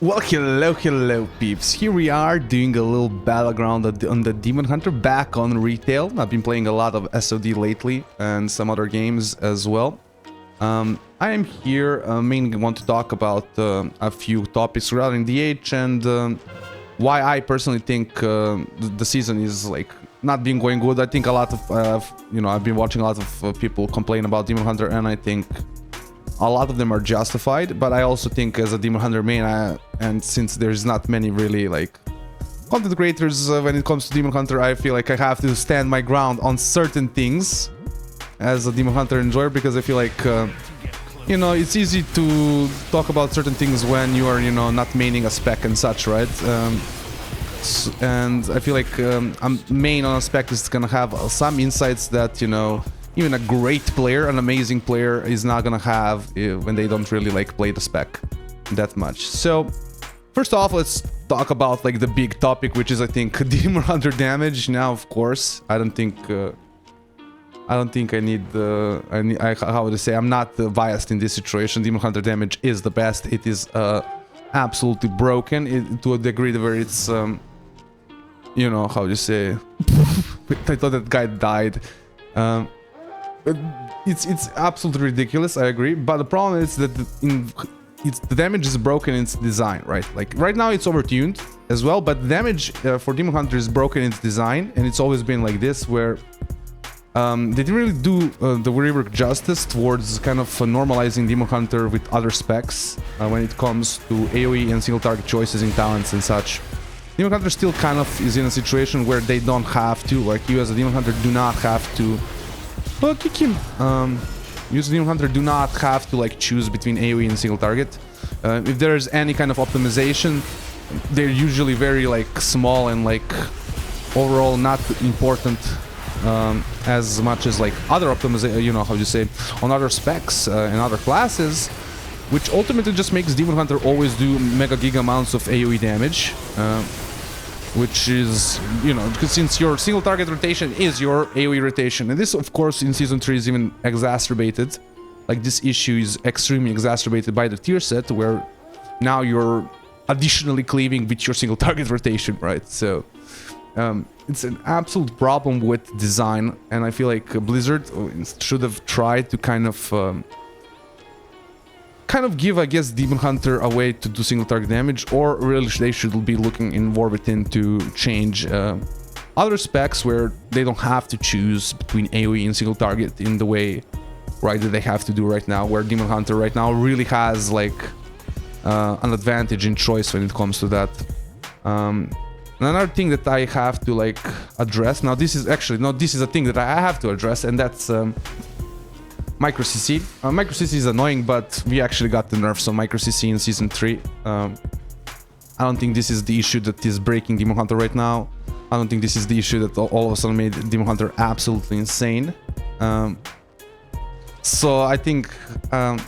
Well, hello peeps. Here we are doing a little battleground on the Demon Hunter back on retail. I've been playing a lot of SOD lately and some other games as well. I am here mainly want to talk about a few topics regarding DH and why I personally think the season is like not been going good. I think a lot of I've been watching a lot of people complain about Demon Hunter, and I think a lot of them are justified, but I also think as a Demon Hunter main, and since there's not many really like content creators when it comes to Demon Hunter, I feel like I have to stand my ground on certain things as a Demon Hunter enjoyer, because I feel like it's easy to talk about certain things when you are not maining a spec and such, right? And I feel like a main on a spec is gonna have some insights that even a great player, an amazing player, is not gonna have when they don't really like play the spec that much. So first off, let's talk about like the big topic, which is I think Demon Hunter damage. Now, of course, I don't think I need how to say, I'm not biased in this situation. Demon Hunter damage is the best. It is absolutely broken to a degree where it's how do you say? I thought that guy died. It's absolutely ridiculous, I agree, but the problem is that the damage is broken in its design, right? Like right now it's overtuned as well, but the damage for Demon Hunter is broken in its design, and it's always been like this, where they didn't really do the rework justice towards kind of normalizing Demon Hunter with other specs when it comes to AoE and single target choices in talents and such. Demon Hunter still kind of is in a situation where they don't have to, like you as a Demon Hunter do not have to. Well, kick him. You as a Demon Hunter do not have to like choose between AoE and single target. If there's any kind of optimization, they're usually very like small and like overall not important as much as like other optimization, how you say, on other specs and other classes, which ultimately just makes Demon Hunter always do mega giga amounts of AoE damage. Which is, because since your single target rotation is your AoE rotation, and this of course in Season 3 is even exacerbated. Like this issue is extremely exacerbated by the tier set, where now you're additionally cleaving with your single target rotation, right? So it's an absolute problem with design, and I feel like Blizzard should have tried to kind of give, I guess, Demon Hunter a way to do single target damage, or really they should be looking in War Within to change other specs where they don't have to choose between AoE and single target in the way, right, that they have to do right now, where Demon Hunter right now really has like an advantage in choice when it comes to that. Another thing that I have to like address, now this is a thing that I have to address, and that's Micro CC. Micro CC is annoying, but we actually got the nerfs on Micro CC in Season 3. I don't think this is the issue that is breaking Demon Hunter right now. I don't think this is the issue that all of a sudden made Demon Hunter absolutely insane. So I think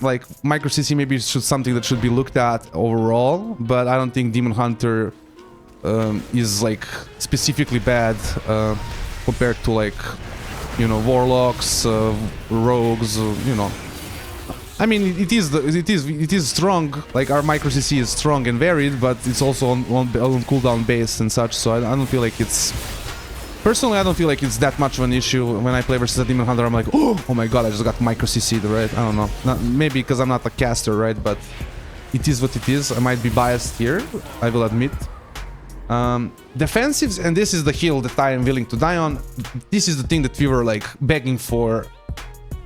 like Micro CC maybe is something that should be looked at overall, but I don't think Demon Hunter is like specifically bad compared to like warlocks, rogues, I mean, it is strong. Like our Micro CC is strong and varied, but it's also on cooldown based and such. So I don't feel like it's personally. I don't feel like it's that much of an issue when I play versus a Demon Hunter. I'm like, oh my god, I just got Micro CC'd, right? I don't know. Maybe because I'm not a caster, right? But it is what it is. I might be biased here, I will admit. Defensives, and this is the hill that I am willing to die on. This is the thing that we were like begging for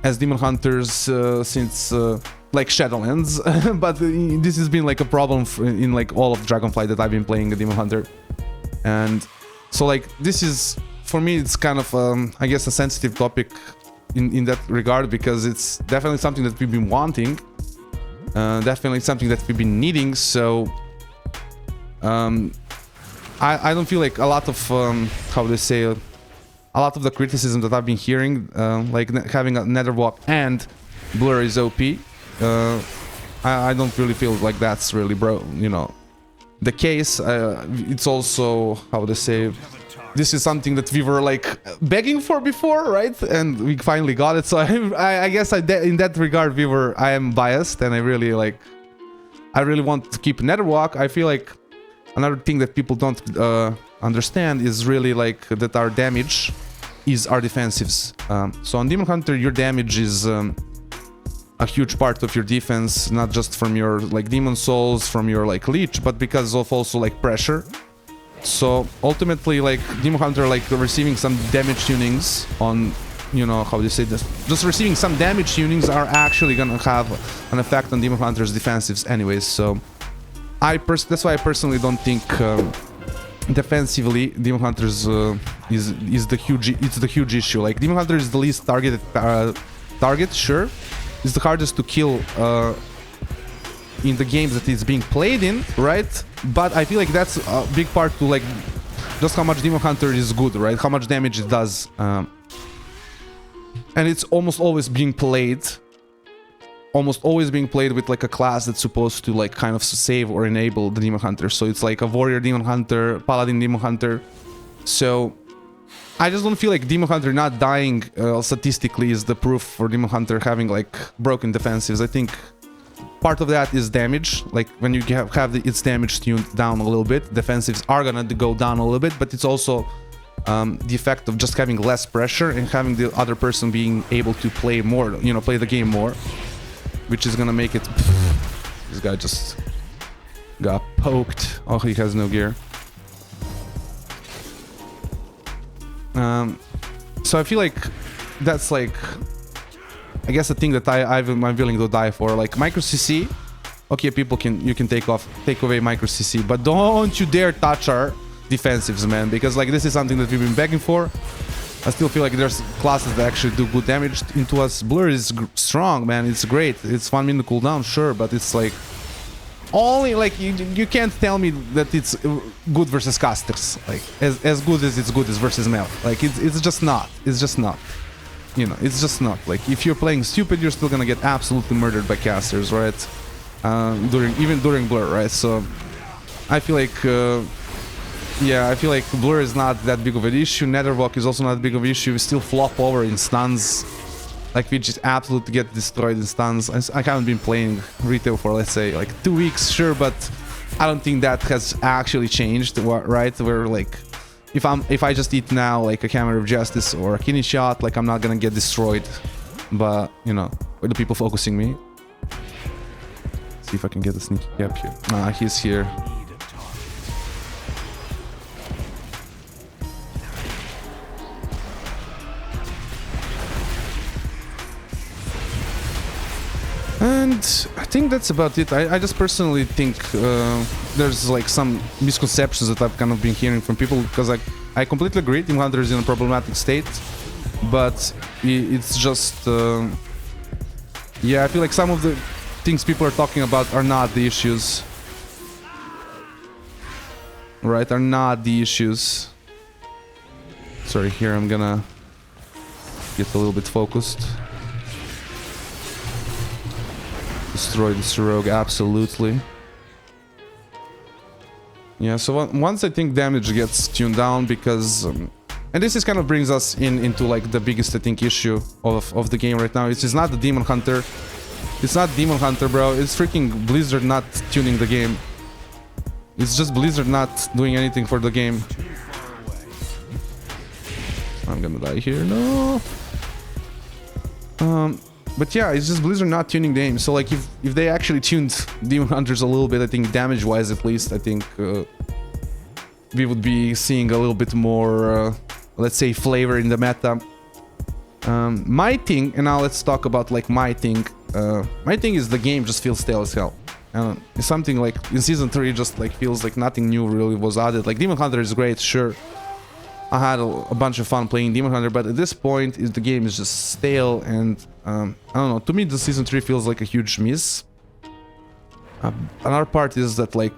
as Demon Hunters since like Shadowlands, but this has been like a problem in like all of Dragonflight that I've been playing a Demon Hunter. And so like this is, for me, it's kind of I guess a sensitive topic in that regard, because it's definitely something that we've been wanting, definitely something that we've been needing. So I don't feel like a lot of how do they say, a lot of the criticism that I've been hearing, like having a Netherwalk and Blur is OP. I don't really feel like that's really the case. It's also, how to say, this is something that we were like begging for before, right? And we finally got it. So I guess in that regard I am biased, and I really like I really want to keep Netherwalk. I feel like another thing that people don't understand is really like that our damage is our defensives. So on Demon Hunter, your damage is a huge part of your defense, not just from your like Demon Souls, from your like Leech, but because of also like pressure. So ultimately, like Demon Hunter, like receiving some damage tunings on, you know, how do you say this? Just receiving some damage tunings are actually gonna have an effect on Demon Hunter's defensives anyways. So that's why I personally don't think defensively Demon Hunter's is the huge issue. Like Demon Hunter is the least targeted target, sure. It's the hardest to kill in the games that it's being played in, right? But I feel like that's a big part to like just how much Demon Hunter is good, right? How much damage it does. And it's almost always being played with like a class that's supposed to like kind of save or enable the Demon Hunter. So it's like a Warrior Demon Hunter, Paladin Demon Hunter. So I just don't feel like Demon Hunter not dying statistically is the proof for Demon Hunter having like broken defensives. I think part of that is damage. Like when you have its damage tuned down a little bit, defensives are gonna go down a little bit, but it's also the effect of just having less pressure and having the other person being able to play more, you know, play the game more, which is gonna make it... This guy just got poked. Oh, he has no gear. So I feel like that's like, I guess the thing that I'm willing to die for. Like micro CC, okay, you can take away micro CC, but don't you dare touch our defensives, man, because like this is something that we've been begging for. I still feel like there's classes that actually do good damage into us. Blur is strong, man. It's great. It's 1 minute cooldown, sure, but it's like only like you can't tell me that it's good versus casters. Like as good as it's good as versus Mel. Like it's just not. It's just not. You know, it's just not. Like if you're playing stupid, you're still gonna get absolutely murdered by casters, right? During Blur, right? So I feel like yeah, I feel like Blur is not that big of an issue. Netherwalk is also not big of an issue. We still flop over in stuns. Like we just absolutely get destroyed in stuns. I haven't been playing retail for, let's say, like 2 weeks, sure, but I don't think that has actually changed, right? Where like if I just eat now like a Hammer of Justice or a kidney shot, like I'm not gonna get destroyed. But you know, with the people focusing me. See if I can get a sneaky cap here. Ah, he's here. And I think that's about it. I just personally think there's like some misconceptions that I've kind of been hearing from people, because I completely agree Demon Hunter is in a problematic state, but it's just yeah, I feel like some of the things people are talking about are not the issues, right? Are not the issues. Sorry, here I'm gonna get a little bit focused. Destroy this rogue, absolutely. Yeah, so once I think damage gets tuned down, because and this is kind of brings us into like the biggest, I think, issue of the game right now. It's not the Demon Hunter. It's not Demon Hunter, bro. It's freaking Blizzard not tuning the game. It's just Blizzard not doing anything for the game. I'm gonna die here. No. But yeah, it's just Blizzard not tuning the game. So like if they actually tuned Demon Hunters a little bit, I think damage-wise at least, I think we would be seeing a little bit more, let's say, flavor in the meta. My thing, and now let's talk about like my thing. My thing is the game just feels stale as hell. It's something like in Season 3 just like feels like nothing new really was added. Like Demon Hunter is great, sure. I had a bunch of fun playing Demon Hunter, but at this point the game is just stale, and I don't know, to me the Season 3 feels like a huge miss. Another part is that like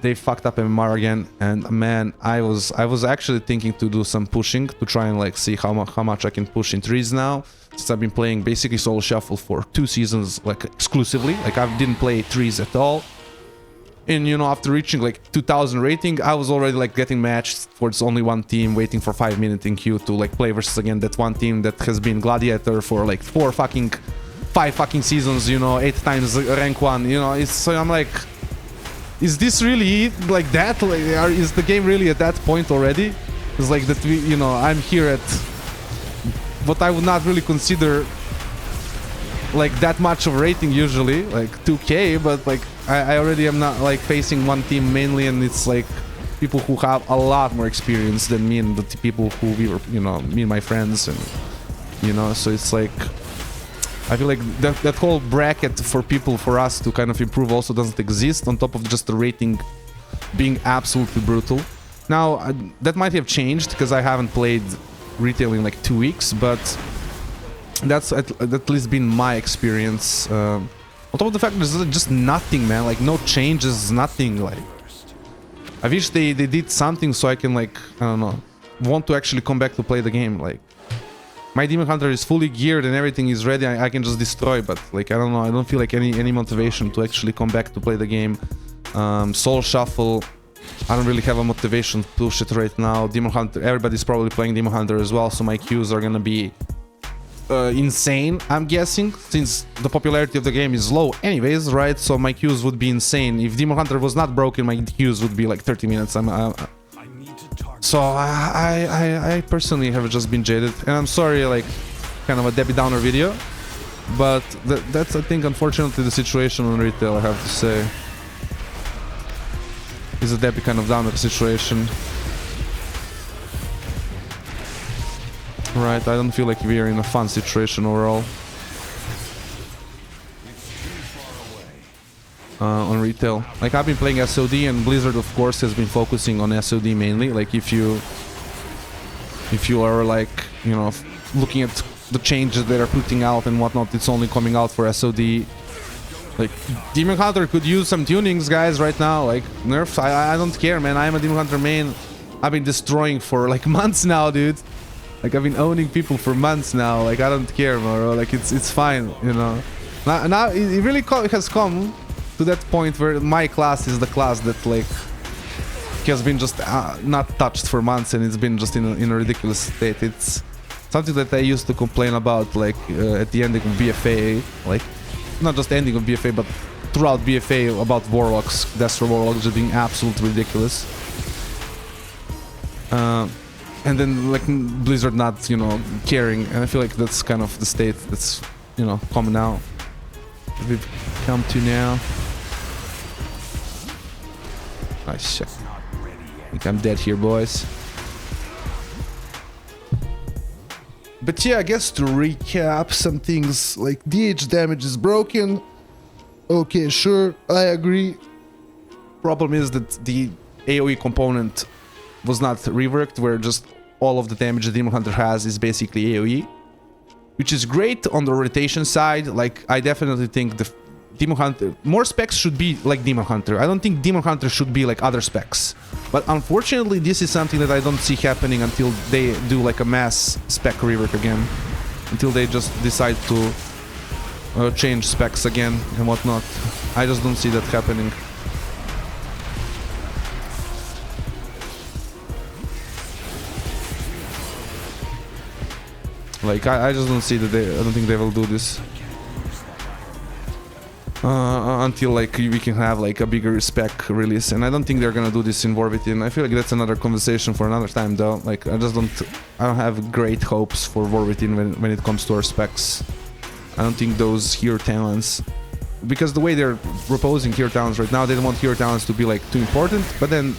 they fucked up MMR again, and man, I was actually thinking to do some pushing to try and like see how much I can push in threes now, since I've been playing basically solo shuffle for 2 seasons like exclusively. Like I didn't play threes at all. And you know, after reaching like 2000 rating, I was already like getting matched towards only one team, waiting for 5 minutes in queue to like play versus again that one team that has been Gladiator for like 5 5 fucking seasons, you know, 8 times rank 1, you know. It's so I'm like, is this really like that? Like, is the game really at that point already? It's like that we, you know, I'm here at what I would not really consider like that much of rating usually, like 2k, but like I already am not like facing one team mainly, and it's like people who have a lot more experience than me and the people who we were, you know, me and my friends, and you know, so it's like I feel like that whole bracket for people, for us to kind of improve also doesn't exist, on top of just the rating being absolutely brutal. Now that might have changed because I haven't played retail in like 2 weeks, but that's at least been my experience. On top of the fact there's just nothing, man, like no changes, nothing. Like I wish they did something so I can, like, I don't know, want to actually come back to play the game. Like my Demon Hunter is fully geared and everything is ready, I can just destroy, but like I don't know, I don't feel like any motivation to actually come back to play the game. Soul Shuffle, I don't really have a motivation to push it right now. Demon Hunter, everybody's probably playing Demon Hunter as well, so my queues are gonna be insane, I'm guessing, since the popularity of the game is low anyways, right? So my queues would be insane. If Demon Hunter was not broken, my queues would be like 30 minutes. So I personally have just been jaded, and I'm sorry, like, kind of a Debbie Downer video, but that's, I think, unfortunately the situation on retail, I have to say. Is a Debbie kind of Downer situation. Right, I don't feel like we are in a fun situation overall. On retail. Like, I've been playing SOD, and Blizzard of course has been focusing on SOD mainly. Like if you are, like, you know, looking at the changes they are putting out and whatnot, it's only coming out for SOD. Like Demon Hunter could use some tunings, guys, right now. Like nerfs, I don't care, man. I'm a Demon Hunter main. I've been destroying for like months now, dude. Like I've been owning people for months now. Like I don't care, bro. Like it's fine, you know. Now it really has come to that point where my class is the class that, like, has been just not touched for months, and it's been just in a ridiculous state. It's something that I used to complain about, like at the ending of BFA, like not just ending of BFA, but throughout BFA, about Warlocks, Destro Warlocks just being absolutely ridiculous. And then, like, Blizzard not, you know, caring, and I feel like that's kind of the state that's, you know, common now. We've come to now. Nice shit. I think I'm dead here, boys. But yeah, I guess to recap some things, like DH damage is broken. Okay, sure, I agree. Problem is that the AoE component was not reworked, where just all of the damage the Demon Hunter has is basically AoE, which is great on the rotation side. Like, I definitely think the Demon Hunter, more specs should be like Demon Hunter. I don't think Demon Hunter should be like other specs, but unfortunately this is something that I don't see happening until they do like a mass spec rework again, until they just decide to change specs again and whatnot. I just don't see that happening. Like, I just don't see that I don't think they will do this until, like, we can have like a bigger spec release, and I don't think they're gonna do this in War Within. I feel like that's another conversation for another time, though. Like, I don't have great hopes for War Within when it comes to our specs. I don't think those hero talents, because the way they're proposing hero talents right now, they don't want hero talents to be like too important, but then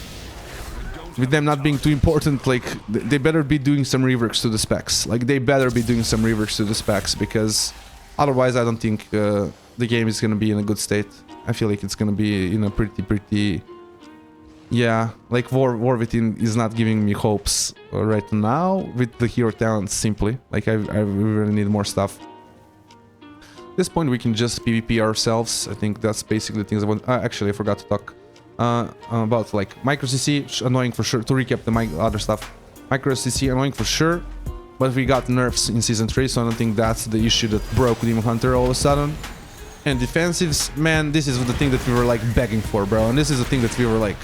with them not being too important, like, they better be doing some reworks to the specs. Like, they better be doing some reworks to the specs, because otherwise I don't think the game is gonna be in a good state. I feel like it's gonna be in a pretty... Yeah, like, War Within is not giving me hopes right now with the hero talents, simply. Like, I really need more stuff. At this point we can just PvP ourselves. I think that's basically the things I want. Actually, I forgot to talk about, like, micro CC, annoying for sure. To recap the other stuff, micro CC annoying for sure, but we got nerfs in season 3, so I don't think that's the issue that broke Demon Hunter all of a sudden. And defensives, man, this is the thing that we were like begging for, bro, and this is the thing that we were like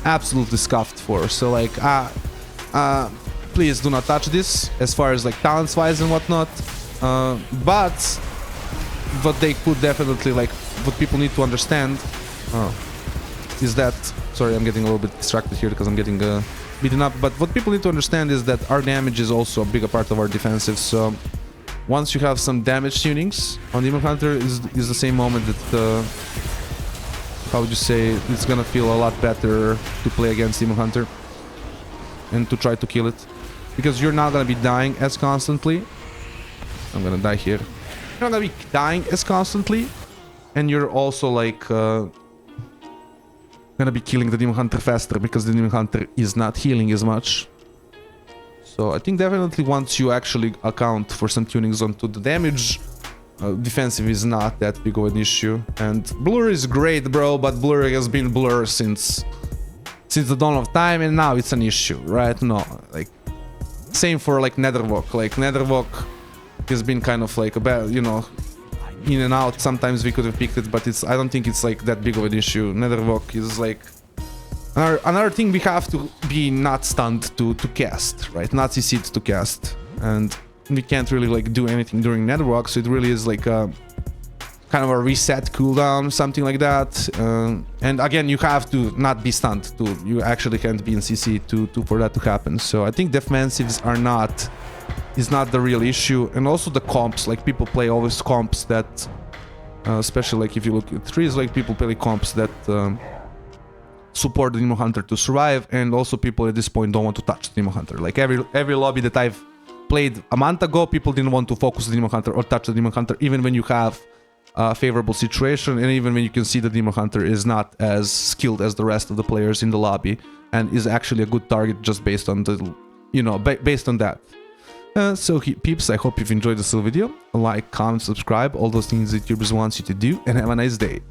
absolutely scuffed for. So, like, please do not touch this as far as like talents wise and whatnot, but what they could definitely, like, what people need to understand is that, sorry, I'm getting a little bit distracted here because I'm getting beaten up, but what people need to understand is that our damage is also a bigger part of our defensive. So once you have some damage tunings on Demon Hunter is the same moment that how would you say, it's gonna feel a lot better to play against Demon Hunter and to try to kill it, because you're not gonna be dying as constantly. I'm gonna die here. You're not gonna be dying as constantly, and you're also like gonna be killing the Demon Hunter faster because the Demon Hunter is not healing as much. So I think definitely once you actually account for some tunings onto the damage, defensive is not that big of an issue. And Blur is great, bro, but Blur has been Blur since the dawn of time, and now it's an issue, right? No, like same for like Netherwalk. Like Netherwalk has been kind of like a bad, you know, in and out. Sometimes we could have picked it, but I don't think it's like that big of an issue. Netherwalk is like another thing we have to be not stunned to cast, right? Not CC'd to cast, and we can't really like do anything during Netherwalk, so it really is like a kind of a reset cooldown, something like that. And again, you have to not be stunned too. You actually can't be in CC for that to happen. So I think defensives is not the real issue. And also the comps, like people play always comps that, especially like if you look at trees, like people play comps that support the Demon Hunter to survive, and also people at this point don't want to touch the Demon Hunter. Like every lobby that I've played a month ago, people didn't want to focus the Demon Hunter or touch the Demon Hunter, even when you have a favorable situation, and even when you can see the Demon Hunter is not as skilled as the rest of the players in the lobby, and is actually a good target just based on the, you know, based on that. So peeps, I hope you've enjoyed this little video. Like, comment, subscribe, all those things that YouTubers want you to do, and have a nice day.